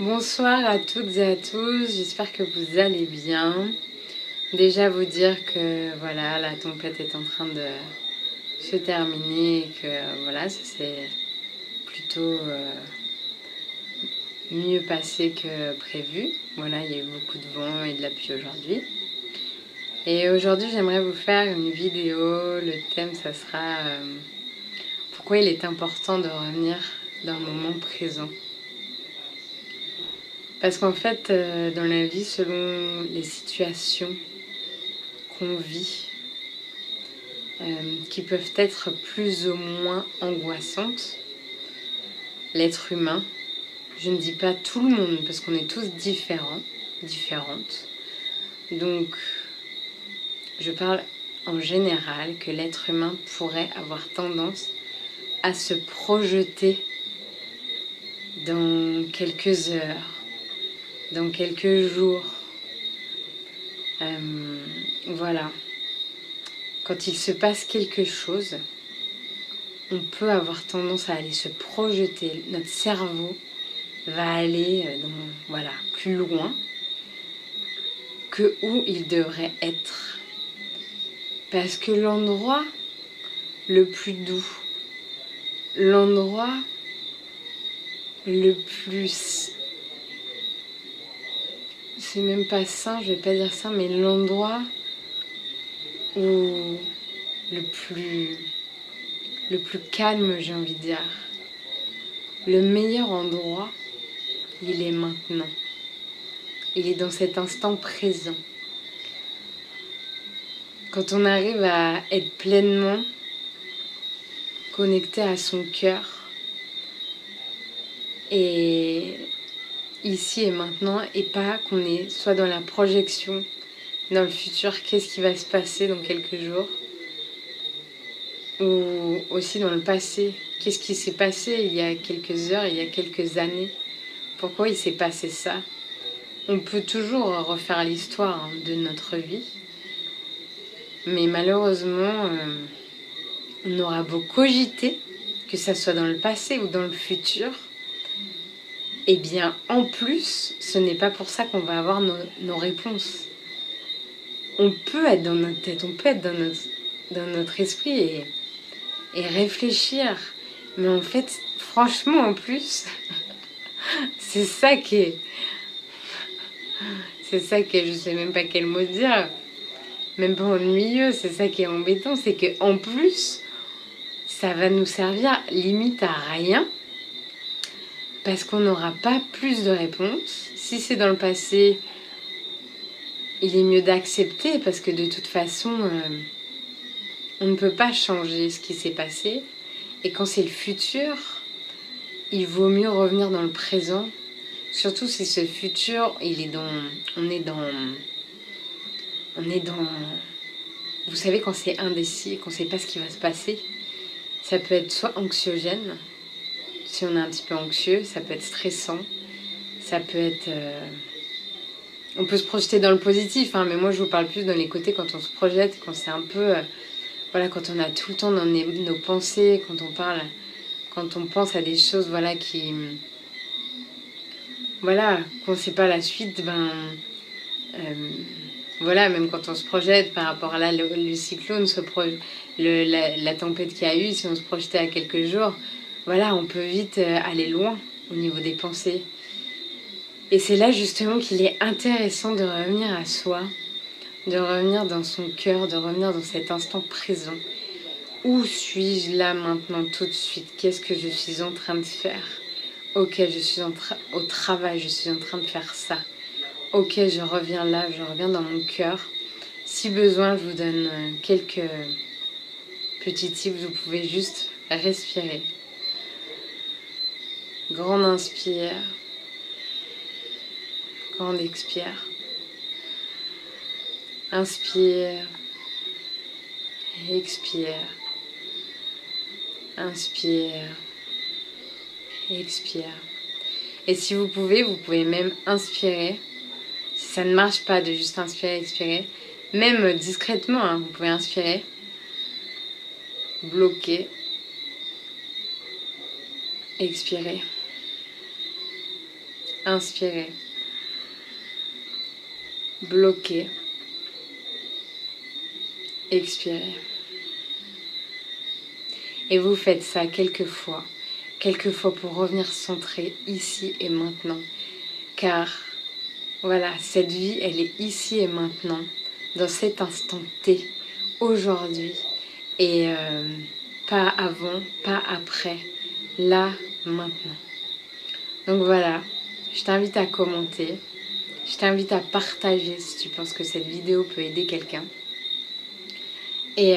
Bonsoir à toutes et à tous, j'espère que vous allez bien. Déjà vous dire que voilà, la tempête est en train de se terminer et que voilà, ça s'est plutôt mieux passé que prévu. Voilà, il y a eu beaucoup de vent et de la pluie aujourd'hui. Et aujourd'hui j'aimerais vous faire une vidéo, le thème ça sera pourquoi il est important de revenir dans le moment présent. Parce qu'en fait, dans la vie, selon les situations qu'on vit, qui peuvent être plus ou moins angoissantes, l'être humain, je ne dis pas tout le monde, parce qu'on est tous différents, différentes, donc je parle en général que l'être humain pourrait avoir tendance à se projeter dans quelques heures, dans quelques jours. Voilà. Quand il se passe quelque chose, on peut avoir tendance à aller se projeter. Notre cerveau va aller plus loin que où il devrait être. Parce que l'endroit le plus doux, l'endroit le plus... C'est même pas sain, je vais pas dire ça, mais l'endroit où le plus calme, j'ai envie de dire. Le meilleur endroit, il est maintenant. Il est dans cet instant présent. Quand on arrive à être pleinement connecté à son cœur et ici et maintenant, et pas qu'on est soit dans la projection, dans le futur, qu'est-ce qui va se passer dans quelques jours, ou aussi dans le passé, qu'est-ce qui s'est passé il y a quelques heures, il y a quelques années, pourquoi il s'est passé ça. On peut toujours refaire l'histoire de notre vie, mais malheureusement, on aura beau cogiter, que ça soit dans le passé ou dans le futur, eh bien, en plus, ce n'est pas pour ça qu'on va avoir nos réponses. On peut être dans notre tête, on peut être dans notre esprit et réfléchir. Mais en fait, franchement, en plus, c'est ça qui est... C'est ça qui est, je sais même pas quel mot dire, même pas ennuyeux, c'est ça qui est embêtant, c'est qu'en plus, ça va nous servir limite à rien, parce qu'on n'aura pas plus de réponses. Si c'est dans le passé, il est mieux d'accepter, parce que de toute façon, on ne peut pas changer ce qui s'est passé. Et quand c'est le futur, il vaut mieux revenir dans le présent. Surtout si ce futur, il est dans... On est dans... Vous savez, quand c'est indécis, qu'on ne sait pas ce qui va se passer, ça peut être soit anxiogène, si on est un petit peu anxieux, ça peut être stressant, ça peut être... On peut se projeter dans le positif, hein, mais moi je vous parle plus dans les côtés quand on se projette, quand c'est un peu... voilà, quand on a tout le temps dans nos pensées, quand on pense à des choses, voilà, qui... Voilà, qu'on ne sait pas la suite, voilà, même quand on se projette par rapport à là, le cyclone, la tempête qu'il y a eu, si on se projetait à quelques jours, voilà, on peut vite aller loin au niveau des pensées. Et c'est là justement qu'il est intéressant de revenir à soi, de revenir dans son cœur, de revenir dans cet instant présent. Où suis-je là maintenant tout de suite? Qu'est-ce que je suis en train de faire? Ok, je suis au travail, je suis en train de faire ça. Ok, je reviens là, je reviens dans mon cœur. Si besoin, je vous donne quelques petits tips. Vous pouvez juste respirer. Grande inspire. Grande expire. Inspire. Expire. Inspire. Expire. Et si vous pouvez même inspirer. Si ça ne marche pas de juste inspirer, expirer, même discrètement, hein, vous pouvez inspirer, bloquer, expirer, Inspirez. Bloquez. Expirez. Et vous faites ça quelques fois pour revenir centré ici et maintenant. Car voilà, cette vie, elle est ici et maintenant, dans cet instant T, aujourd'hui. Et pas avant, pas après, là, maintenant. Donc voilà, je t'invite à commenter, je t'invite à partager si tu penses que cette vidéo peut aider quelqu'un. Et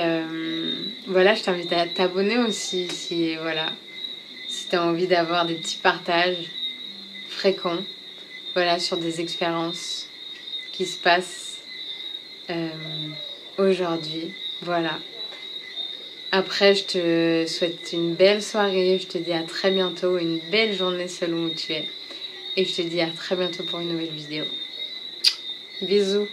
voilà, je t'invite à t'abonner aussi si tu as envie d'avoir des petits partages fréquents, voilà, sur des expériences qui se passent aujourd'hui. Voilà. Après, je te souhaite une belle soirée, je te dis à très bientôt, une belle journée selon où tu es. Et je te dis à très bientôt pour une nouvelle vidéo. Bisous.